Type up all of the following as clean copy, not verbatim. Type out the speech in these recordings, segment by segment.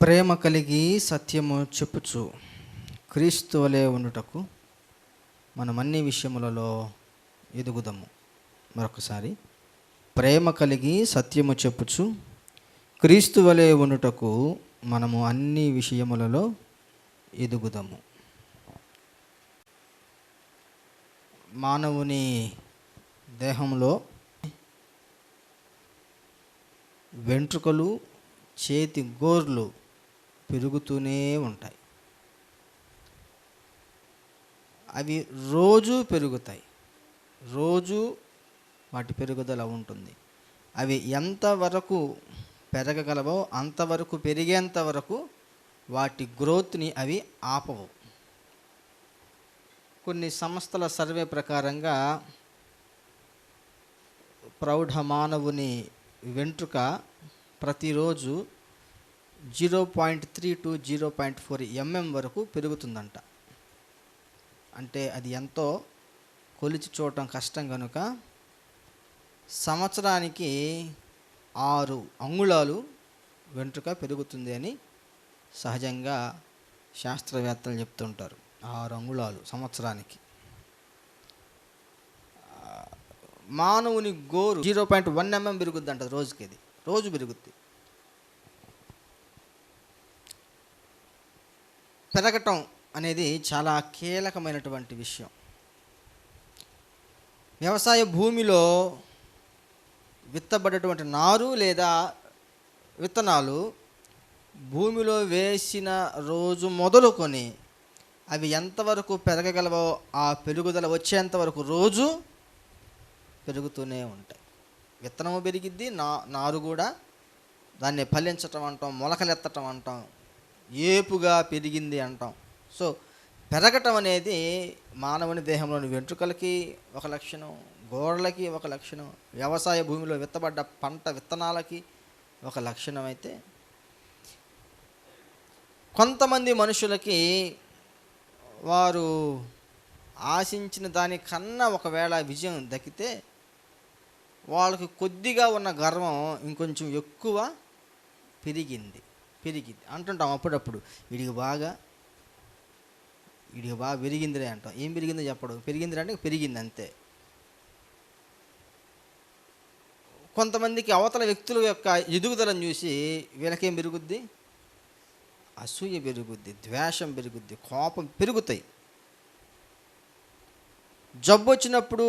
ప్రేమ కలిగి సత్యము చెప్పుచు క్రీస్తు వలె ఉండుటకు మనం అన్ని విషయములలో ఎదుగుదము. మరొకసారి, ప్రేమ కలిగి సత్యము చెప్పుచు క్రీస్తు వలె ఉండుటకు మనము అన్ని విషయములలో ఎదుగుదము. మానవుని దేహంలో వెంట్రుకలు, చేతి గోర్లు పెరుగుతూనే ఉంటాయి. అవి రోజు పెరుగుతాయి, రోజు వాటి పెరుగుదల ఉంటుంది. అవి ఎంతవరకు పెరగగలవో అంతవరకు పెరిగేంత వరకు వాటి గ్రోత్ని అవి ఆపవు. కొన్ని సంస్థల సర్వే ప్రకారంగా ప్రౌఢ మానవుని వెంట్రుక ప్రతిరోజు 0.3 to 0.4 mm వరకు పెరుగుతుందంట. అంటే అది ఎంతో కొలిచి చూడటం కష్టం కనుక సంవత్సరానికి 6 అంగుళాలు వెంట్రుక పెరుగుతుంది అని సహజంగా శాస్త్రవేత్తలు చెప్తుంటారు. 6 అంగుళాలు సంవత్సరానికి. మానవుని గోరు 0.1 mm పెరుగుద్దంట రోజుకి. అది రోజు పెరుగుద్ది. పెరగటం అనేది చాలా కీలకమైనటువంటి విషయం. వ్యవసాయ భూమిలో విత్తబడేటువంటి నారు లేదా విత్తనాలు భూమిలో వేసిన రోజు మొదలుకొని అవి ఎంతవరకు పెరగగలవో ఆ పెరుగుదల వచ్చేంత వరకు రోజు పెరుగుతూనే ఉంటాయి. విత్తనము పెరిగిద్ది, నారు కూడా. దాన్ని ఫలించటం అంటాం, మొలకలెత్తటం అంటాం, ఏపుగా పెరిగింది అంటాం. సో పెరగటం అనేది మానవుని దేహంలోని వెంట్రుకలకి ఒక లక్షణం, గోడలకి ఒక లక్షణం, వ్యవసాయ భూమిలో విత్తబడ్డ పంట విత్తనాలకి ఒక లక్షణం. అయితే కొంతమంది మనుషులకి వారు ఆశించిన దానికన్నా ఒకవేళ విజయం దక్కితే వాళ్ళకి కొద్దిగా ఉన్న గర్వం ఇంకొంచెం ఎక్కువ పెరిగింది అంటుంటాం అప్పుడప్పుడు. వీడికి బాగా పెరిగిందిరే అంటాం. ఏం పెరిగిందో చెప్పడం. పెరిగిందిరే అంటే పెరిగింది అంతే. కొంతమందికి అవతల వ్యక్తుల యొక్క ఎదుగుదలను చూసి వీళ్ళకేం పెరుగుద్ది? అసూయ పెరుగుద్ది, ద్వేషం పెరుగుద్ది, కోపం పెరుగుతాయి. జబ్బు వచ్చినప్పుడు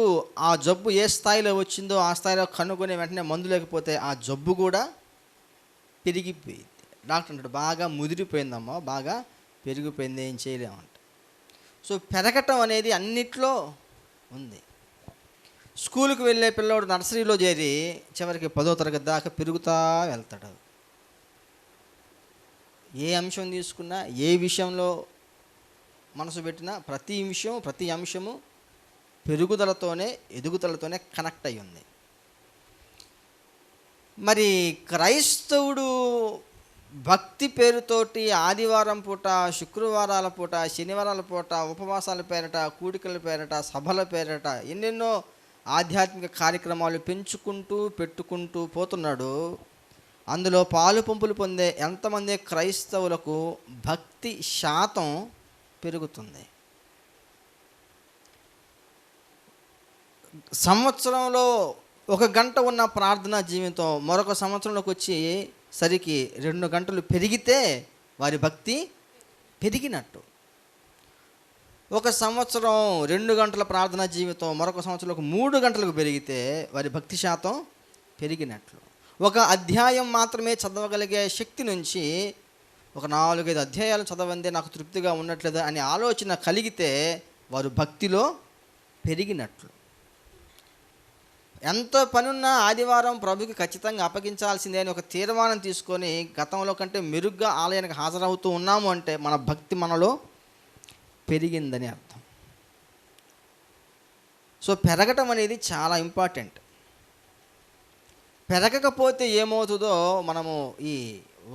ఆ జబ్బు ఏ స్థాయిలో వచ్చిందో ఆ స్థాయిలో కనుగొని వెంటనే మందు లేకపోతే ఆ జబ్బు కూడా పెరిగిపోయింది. డాక్టర్ అంటాడు, బాగా ముదిరిపోయిందమ్మా, బాగా పెరిగిపోయింది, ఏం చేయలేమంట. సో పెరగటం అనేది అన్నిట్లో ఉంది. స్కూల్కి వెళ్ళే పిల్లవాడు నర్సరీలో చేరి చివరికి 10వ తరగతి దాకా పెరుగుతూ వెళ్తాడు. ఏ అంశం తీసుకున్నా, ఏ విషయంలో మనసు పెట్టినా ప్రతి అంశము పెరుగుదలతోనే, ఎదుగుదలతోనే కనెక్ట్ అయి ఉంది. మరి క్రైస్తవుడు భక్తి పేరుతోటి ఆదివారం పూట, శుక్రవారాల పూట, శనివారాల పూట, ఉపవాసాల పేరట, కూడికల పేరట, సభల పేరట ఎన్నెన్నో ఆధ్యాత్మిక కార్యక్రమాలు పెట్టుకుంటూ పోతున్నాడు. అందులో పాలు పంపులు పొందే ఎంతమంది క్రైస్తవులకు భక్తి శాతం పెరుగుతుంది? సంవత్సరంలో 1 గంట ఉన్న ప్రార్థనా జీవితం మరొక సంవత్సరంలోకి వచ్చి సరికి 2 గంటలు పెరిగితే వారి భక్తి పెరిగినట్టు. 1 సంవత్సరం 2 గంటల ప్రార్థనా జీవితం మరొక సంవత్సరంలోకి 3 గంటలకు పెరిగితే వారి భక్తి శాతం పెరిగినట్లు. 1 అధ్యాయం మాత్రమే చదవగలిగే శక్తి నుంచి 4-5 అధ్యాయాలు చదవందే నాకు తృప్తిగా ఉండట్లేదు అనే ఆలోచన కలిగితే వారు భక్తిలో పెరిగినట్లు. ఎంత పనున్నా ఆదివారం ప్రభుకి ఖచ్చితంగా అప్పగించాల్సిందే అని ఒక తీర్మానం తీసుకొని గతంలో కంటే మెరుగ్గా ఆలయానికి హాజరవుతూ ఉన్నాము అంటే మన భక్తి మనలో పెరిగిందని అర్థం. సో పెరగటం అనేది చాలా ఇంపార్టెంట్. పెరగకపోతే ఏమవుతుందో మనము ఈ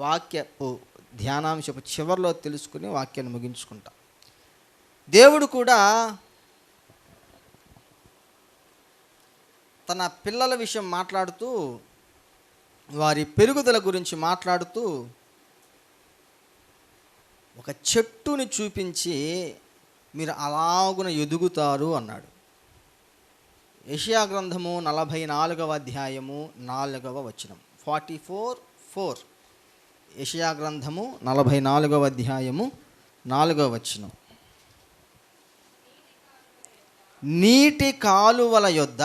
వాక్యపు ధ్యానాంశపు చివరిలో తెలుసుకుని వాక్యాన్ని ముగించుకుంటాం. దేవుడు కూడా తన పిల్లల విషయం మాట్లాడుతూ, వారి పెరుగుదల గురించి మాట్లాడుతూ ఒక చెట్టుని చూపించి మీరు అలాగున ఎదుగుతారు అన్నాడు. యెషయా గ్రంథము 44వ అధ్యాయము 4వ వచనం. 44:4. యెషయా గ్రంథము 44వ అధ్యాయము 4వ వచనం. నీటి కాలువల యొద్ద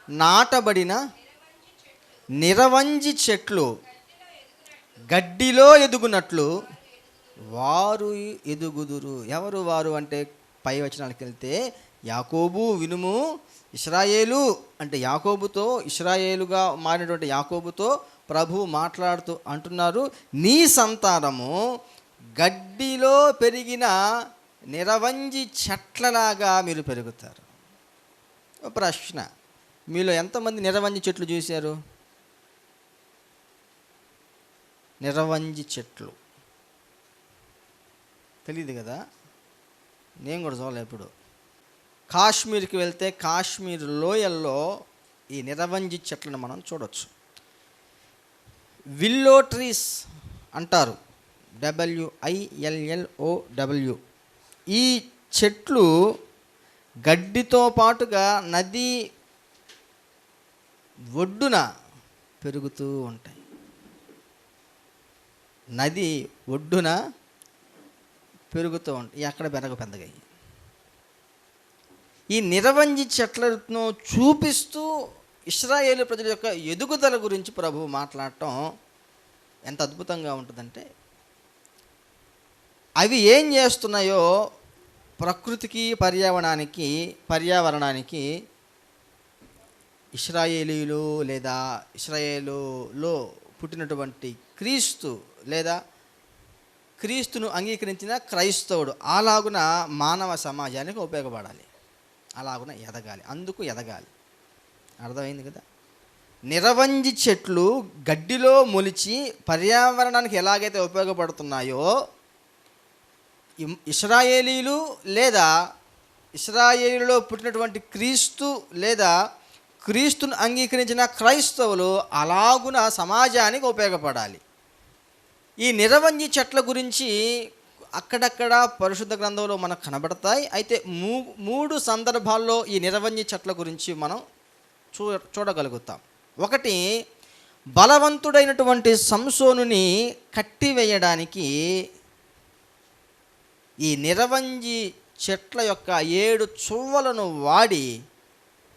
నాటబడిన నిరవంజి చెట్లు గడ్డిలో ఎదుగునట్లు వారు ఎదుగుదురు. ఎవరు వారు అంటే పై వచనాలకు వెళ్తే, యాకోబు వినుము, ఇశ్రాయేలు అంటే యాకోబుతో, ఇశ్రాయేలుగా మారినటువంటి యాకోబుతో ప్రభువు మాట్లాడుతూ అంటున్నారు, నీ సంతానము గడ్డిలో పెరిగిన నిరవంజి చెట్లలాగా మీరు పెరుగుతారు. ప్రశ్న, మీలో ఎంతమంది నిరవంజి చెట్లు చూశారు? నిరవంజి చెట్లు తెలియదు కదా, నేను కూడా చూడలే ఎప్పుడు. కాశ్మీర్కి వెళ్తే కాశ్మీర్ లోయల్లో ఈ నిరవంజి చెట్లను మనం చూడవచ్చు. విల్లో ట్రీస్ అంటారు, WILLOW. ఈ చెట్లు గడ్డితో పాటుగా నది ఒడ్డున పెరుగుతూ ఉంటాయి. నది ఒడ్డున పెరుగుతూ ఉంటాయి, అక్కడ పెద్దగాయి. ఈ నిరవంజి చెట్లను చూపిస్తూ ఇశ్రాయేలు ప్రజల యొక్క ఎదుగుదల గురించి ప్రభువు మాట్లాడటం ఎంత అద్భుతంగా ఉంటుందంటే, అవి ఏం చేస్తున్నాయో ప్రకృతికి పర్యావరణానికి ఇశ్రాయేలీలు లేదా ఇశ్రాయేలులో పుట్టినటువంటి క్రీస్తు లేదా క్రీస్తును అంగీకరించిన క్రైస్తవుడు అలాగున మానవ సమాజానికి ఉపయోగపడాలి, అలాగున ఎదగాలి, అందుకు ఎదగాలి. అర్థమైంది కదా. నిరవంజి చెట్లు గడ్డిలో మొలిచి పర్యావరణానికి ఎలాగైతే ఉపయోగపడుతున్నాయో, ఇశ్రాయేలీలు లేదా ఇశ్రాయేలులో పుట్టినటువంటి క్రీస్తు లేదా క్రీస్తును అంగీకరించిన క్రైస్తవులు అలాగున సమాజానికి ఉపయోగపడాలి. ఈ నిరవంజి చెట్ల గురించి అక్కడక్కడ పరిశుద్ధ గ్రంథంలో మనకు కనబడతాయి. అయితే 3 సందర్భాల్లో ఈ నిరవంజి చెట్ల గురించి మనం చూడగలుగుతాం. ఒకటి, బలవంతుడైనటువంటి సంసోనుని కట్టివేయడానికి ఈ నిరవంజి చెట్ల యొక్క 7 చువ్వలను వాడి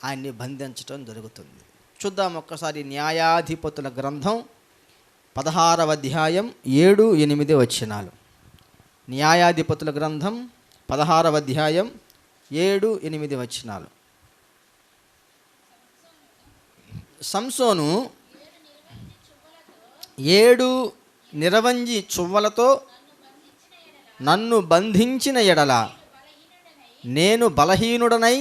ఆయన్ని బంధించడం జరుగుతుంది. చూద్దాం ఒక్కసారి. న్యాయాధిపతుల గ్రంథం 16వ అధ్యాయం 7-8 వచనాలు. న్యాయాధిపతుల గ్రంథం 16వ అధ్యాయం 7-8 వచనాలు. సంసోను 7 నిరవంజి చువ్వలతో నన్ను బంధించిన ఎడల నేను బలహీనుడనై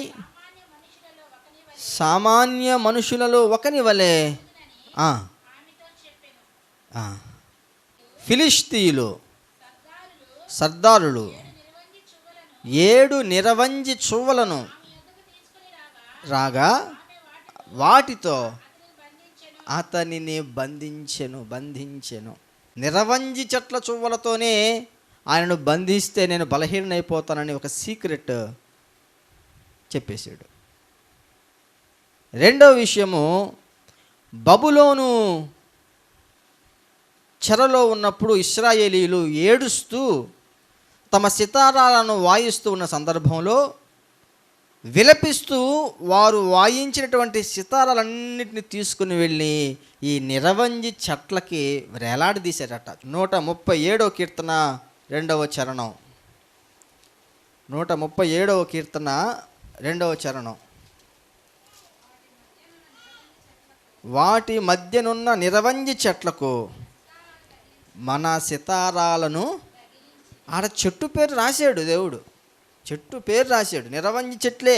సామాన్య మనుషులలో ఒకని వలె ఫిలిష్తీయులు సర్దారులు 7 నిరవంజి చువ్వలను రాగా వాటితో అతనిని బంధించెను. నిరవంజి చెట్ల చువ్వలతోనే ఆయనను బంధిస్తే నేను బలహీనైపోతానని ఒక సీక్రెట్ చెప్పేశాడు. రెండో విషయము, బబులోను చెరలో ఉన్నప్పుడు ఇశ్రాయేలీలు ఏడుస్తూ తమ సితారాలను వాయిస్తూ ఉన్న సందర్భంలో విలపిస్తూ వారు వాయించినటువంటి సితారాలన్నింటినీ తీసుకుని వెళ్ళి ఈ నిరవంజి చెట్లకి వేలాడదీశారట. 137వ కీర్తన 2వ చరణం. 137వ కీర్తన 2వ చరణం. వాటి మధ్యనున్న నిరవంజి చెట్లకు మన సితారాలను, ఆడ చెట్టు పేరు రాశాడు దేవుడు, చెట్టు పేరు రాశాడు, నిరవంజి చెట్లే.